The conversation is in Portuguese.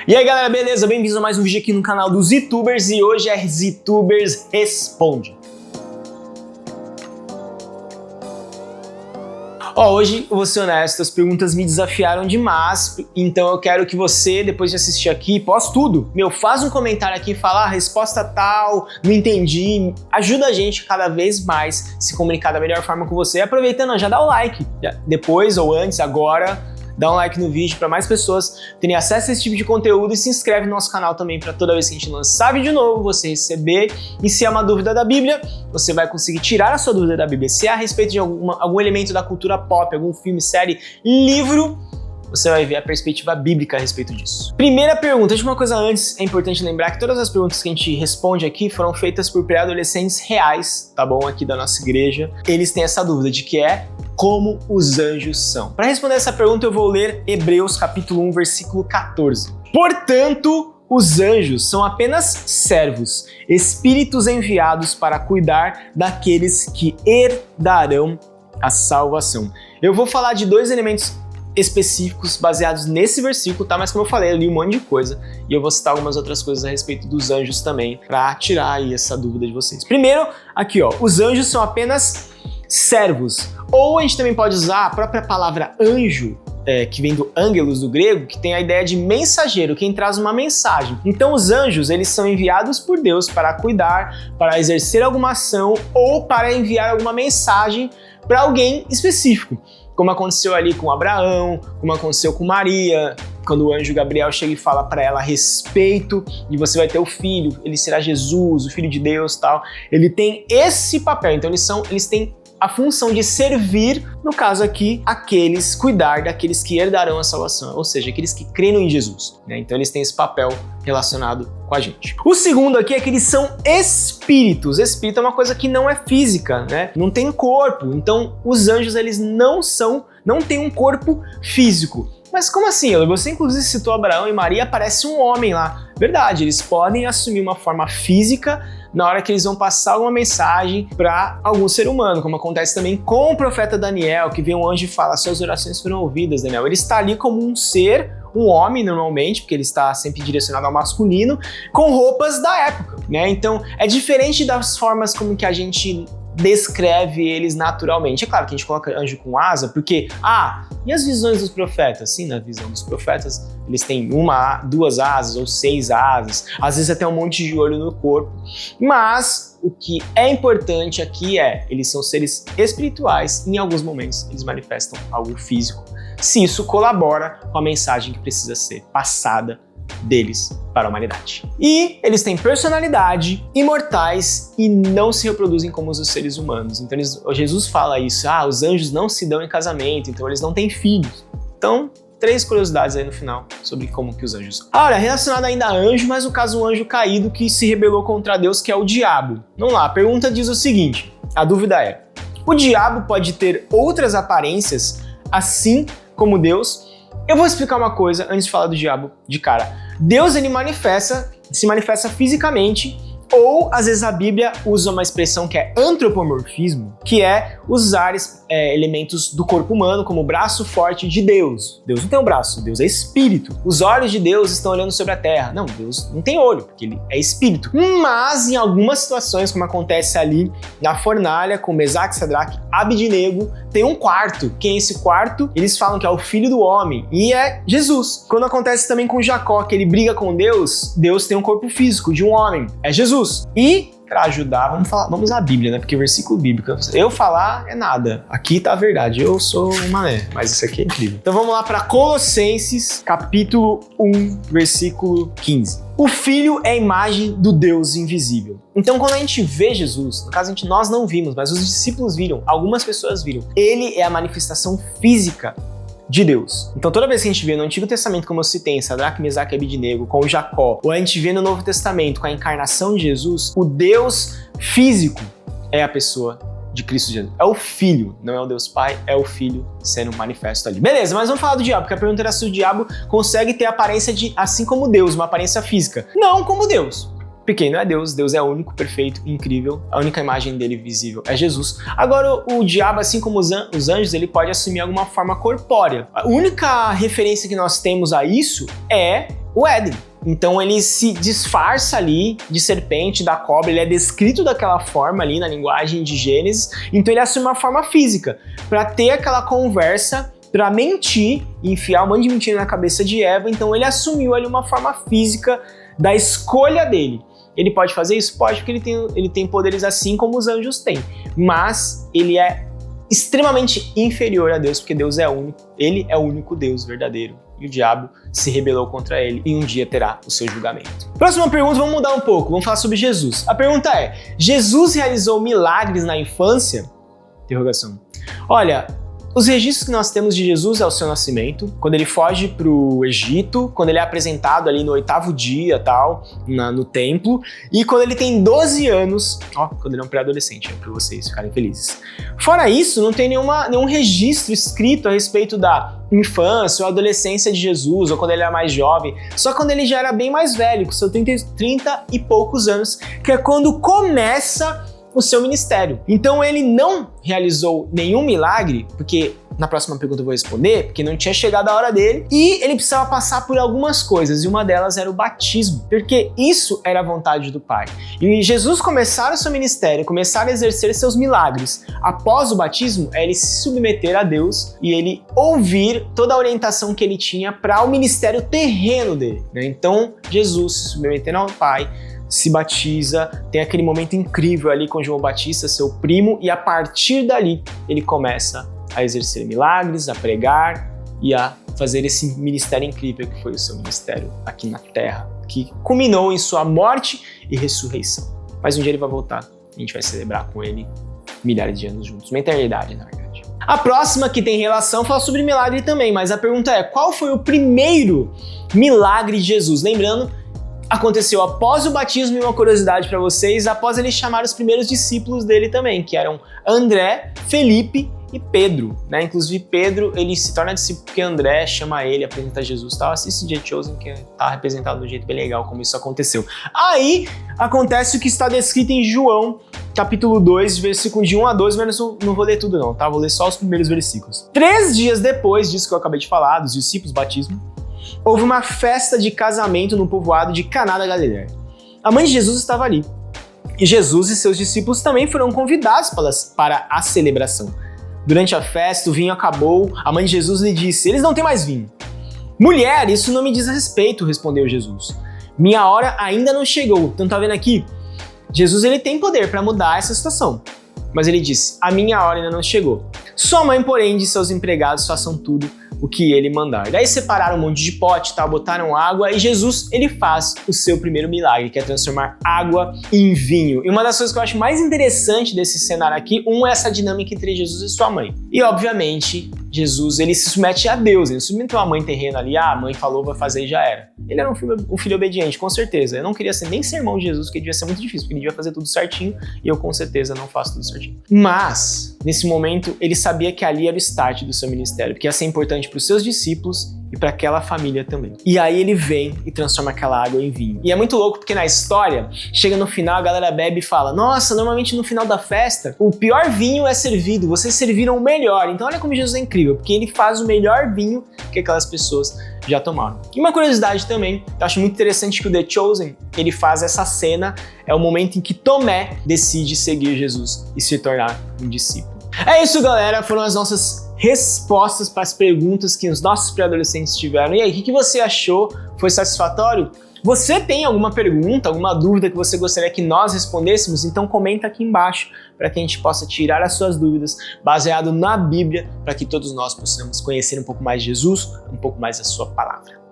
E aí galera, beleza? Bem-vindos a mais um vídeo aqui no canal dos Ztubers e hoje é Ztubers Responde. Hoje, eu vou ser honesto, as perguntas me desafiaram demais, então eu quero que você, depois de assistir aqui, posta tudo. Faz um comentário aqui, fala resposta tal, não entendi. Ajuda a gente cada vez mais se comunicar da melhor forma com você. Aproveitando, já dá o like, depois ou antes, agora. Dá um like no vídeo para mais pessoas terem acesso a esse tipo de conteúdo e se inscreve no nosso canal também para toda vez que a gente lançar vídeo novo, você receber. E se é uma dúvida da Bíblia, você vai conseguir tirar a sua dúvida da Bíblia. Se é a respeito de algum elemento da cultura pop, algum filme, série, livro, você vai ver a perspectiva bíblica a respeito disso. Primeira pergunta, de uma coisa antes, é importante lembrar que todas as perguntas que a gente responde aqui foram feitas por pré-adolescentes reais, tá bom? Aqui da nossa igreja. Eles têm essa dúvida de que é como os anjos são. Para responder essa pergunta, eu vou ler Hebreus capítulo 1, versículo 14. Portanto, os anjos são apenas servos, espíritos enviados para cuidar daqueles que herdarão a salvação. Eu vou falar de dois elementos específicos baseados nesse versículo, tá? Mas como eu falei, eu li um monte de coisa e eu vou citar algumas outras coisas a respeito dos anjos também, para tirar aí essa dúvida de vocês. Primeiro, aqui ó, os anjos são apenas servos, ou a gente também pode usar a própria palavra anjo, que vem do ângelos do grego, que tem a ideia de mensageiro, quem traz uma mensagem. Então os anjos, eles são enviados por Deus para cuidar, para exercer alguma ação ou para enviar alguma mensagem para alguém específico. Como aconteceu ali com Abraão, como aconteceu com Maria, quando o anjo Gabriel chega e fala para ela a respeito de você vai ter o filho, ele será Jesus, o filho de Deus, tal. Ele tem esse papel, então eles têm a função de servir, no caso aqui, cuidar daqueles que herdarão a salvação, ou seja, aqueles que creem em Jesus, né? Então eles têm esse papel relacionado com a gente. O segundo aqui é que eles são espíritos. Espírito é uma coisa que não é física, né? Não tem corpo. Então os anjos, eles não têm um corpo físico. Mas como assim? Você inclusive citou Abraão e Maria, aparece um homem lá. Verdade, eles podem assumir uma forma física na hora que eles vão passar alguma mensagem para algum ser humano, como acontece também com o profeta Daniel, que vem um anjo e fala, suas orações foram ouvidas, Daniel. Ele está ali como um ser, um homem normalmente, porque ele está sempre direcionado ao masculino, com roupas da época, né? Então é diferente das formas como que a gente descreve eles naturalmente. É claro que a gente coloca anjo com asa, porque, e as visões dos profetas? Sim, na visão dos profetas, eles têm duas asas ou 6 asas, às vezes até um monte de olho no corpo. Mas o que é importante aqui eles são seres espirituais e em alguns momentos eles manifestam algo físico, se isso colabora com a mensagem que precisa ser passada deles para a humanidade. E eles têm personalidade, imortais e não se reproduzem como os seres humanos. Então Jesus fala isso, os anjos não se dão em casamento, então eles não têm filhos. Então, 3 curiosidades aí no final sobre como que os anjos são. Olha, relacionado ainda a anjo, mas no caso um anjo caído que se rebelou contra Deus, que é o diabo. Vamos lá, a pergunta diz o seguinte, a dúvida é, o diabo pode ter outras aparências assim como Deus? Eu vou explicar uma coisa antes de falar do diabo de cara. Deus, ele se manifesta fisicamente, ou às vezes a Bíblia usa uma expressão que é antropomorfismo, que é usar elementos do corpo humano como o braço forte de Deus. Deus não tem um braço, Deus é espírito. Os olhos de Deus estão olhando sobre a terra. Não, Deus não tem olho, porque ele é espírito. Mas em algumas situações, como acontece ali na fornalha com Mesaque, Sadraque, Abednego, tem um quarto. Quem é esse quarto? Eles falam que é o filho do homem e é Jesus. Quando acontece também com Jacó, que ele briga com Deus, Deus tem um corpo físico de um homem, é Jesus. E para ajudar, vamos usar a Bíblia, né? Porque versículo bíblico, eu falar é nada. Aqui tá a verdade, eu sou um mané, mas isso aqui é incrível. Então vamos lá para Colossenses, capítulo 1, versículo 15. O Filho é a imagem do Deus invisível. Então quando a gente vê Jesus, no caso nós não vimos, mas os discípulos viram, algumas pessoas viram. Ele é a manifestação física de Deus. Então toda vez que a gente vê no Antigo Testamento, como eu citei, em Sadraque, Mesaque e Abednego, com Jacó, ou a gente vê no Novo Testamento com a encarnação de Jesus, o Deus físico é a pessoa de Cristo Jesus. É o Filho, não é o Deus Pai, é o Filho sendo manifesto ali. Beleza, mas vamos falar do diabo, porque a pergunta era se o diabo consegue ter a aparência assim como Deus, uma aparência física. Não como Deus. Porque não é Deus, Deus é único, perfeito, incrível, a única imagem dele visível é Jesus. Agora o diabo, assim como os anjos, ele pode assumir alguma forma corpórea. A única referência que nós temos a isso é o Éden. Então ele se disfarça ali de serpente, da cobra, ele é descrito daquela forma ali na linguagem de Gênesis, então ele assume uma forma física para ter aquela conversa, para mentir, enfiar um monte de mentira na cabeça de Eva, então ele assumiu ali uma forma física da escolha dele. Ele pode fazer isso? Pode, porque ele tem poderes assim como os anjos têm, mas ele é extremamente inferior a Deus, porque Deus é único, ele é o único Deus verdadeiro. E o diabo se rebelou contra ele e um dia terá o seu julgamento. Próxima pergunta, vamos mudar um pouco, vamos falar sobre Jesus. A pergunta é, Jesus realizou milagres na infância? Interrogação. Olha, os registros que nós temos de Jesus é o seu nascimento, quando ele foge para o Egito, quando ele é apresentado ali no 8º dia, tal, no templo, e quando ele tem 12 anos, quando ele é um pré-adolescente, para vocês ficarem felizes. Fora isso, não tem nenhum registro escrito a respeito da infância ou adolescência de Jesus, ou quando ele era mais jovem, só quando ele já era bem mais velho, com seus 30 e poucos anos, que é quando começa o seu ministério. Então ele não realizou nenhum milagre, porque na próxima pergunta eu vou responder, porque não tinha chegado a hora dele, e ele precisava passar por algumas coisas, e uma delas era o batismo, porque isso era a vontade do Pai. E Jesus começar o seu ministério, começar a exercer seus milagres após o batismo, é ele se submeter a Deus e ele ouvir toda a orientação que ele tinha para o ministério terreno dele, né? Então Jesus se submetendo ao Pai, se batiza, tem aquele momento incrível ali com João Batista, seu primo, e a partir dali ele começa a exercer milagres, a pregar e a fazer esse ministério incrível que foi o seu ministério aqui na Terra, que culminou em sua morte e ressurreição. Mas um dia ele vai voltar, a gente vai celebrar com ele milhares de anos juntos, uma eternidade, na verdade. A próxima que tem relação fala sobre milagre também, mas a pergunta é, qual foi o primeiro milagre de Jesus? Lembrando, aconteceu após o batismo, e uma curiosidade para vocês, após ele chamar os primeiros discípulos dele também, que eram André, Felipe e Pedro, né? Inclusive Pedro, ele se torna discípulo porque André chama ele, apresenta Jesus, tal. Assiste The Chosen, que tá representado de um jeito bem legal como isso aconteceu. Aí acontece o que está descrito em João, capítulo 2, versículo de 1 a 12, mas não vou ler tudo não, tá? Vou ler só os primeiros versículos. 3 dias depois disso que eu acabei de falar, dos discípulos, batismo, houve uma festa de casamento no povoado de Caná da Galileia. A mãe de Jesus estava ali. E Jesus e seus discípulos também foram convidados para a celebração. Durante a festa, o vinho acabou. A mãe de Jesus lhe disse, eles não têm mais vinho. Mulher, isso não me diz respeito, respondeu Jesus. Minha hora ainda não chegou. Então tá vendo aqui? Jesus ele tem poder para mudar essa situação. Mas ele disse, a minha hora ainda não chegou. Sua mãe, porém, disse aos empregados, façam tudo o que ele mandar. Daí separaram um monte de pote, tal, botaram água e Jesus, ele faz o seu primeiro milagre, que é transformar água em vinho. E uma das coisas que eu acho mais interessante desse cenário aqui, é essa dinâmica entre Jesus e sua mãe. E, obviamente, Jesus, ele se submete a Deus, ele submeteu a mãe terrena ali, a mãe falou, vai fazer e já era. Ele era um filho obediente, com certeza. Eu não queria nem ser irmão de Jesus, porque devia ser muito difícil, porque ele devia fazer tudo certinho, e eu, com certeza, não faço tudo certinho. Mas, nesse momento, ele sabia que ali era o start do seu ministério, porque ia ser importante para os seus discípulos e para aquela família também. E aí ele vem e transforma aquela água em vinho. E é muito louco porque na história, chega no final, a galera bebe e fala, nossa, normalmente no final da festa, o pior vinho é servido, vocês serviram o melhor. Então olha como Jesus é incrível, porque ele faz o melhor vinho que aquelas pessoas já tomaram. E uma curiosidade também, eu acho muito interessante que o The Chosen, ele faz essa cena, é o momento em que Tomé decide seguir Jesus e se tornar um discípulo. É isso, galera, foram as nossas respostas para as perguntas que os nossos pré-adolescentes tiveram. E aí, o que você achou? Foi satisfatório? Você tem alguma pergunta, alguma dúvida que você gostaria que nós respondêssemos? Então comenta aqui embaixo para que a gente possa tirar as suas dúvidas baseado na Bíblia, para que todos nós possamos conhecer um pouco mais de Jesus, um pouco mais da sua palavra.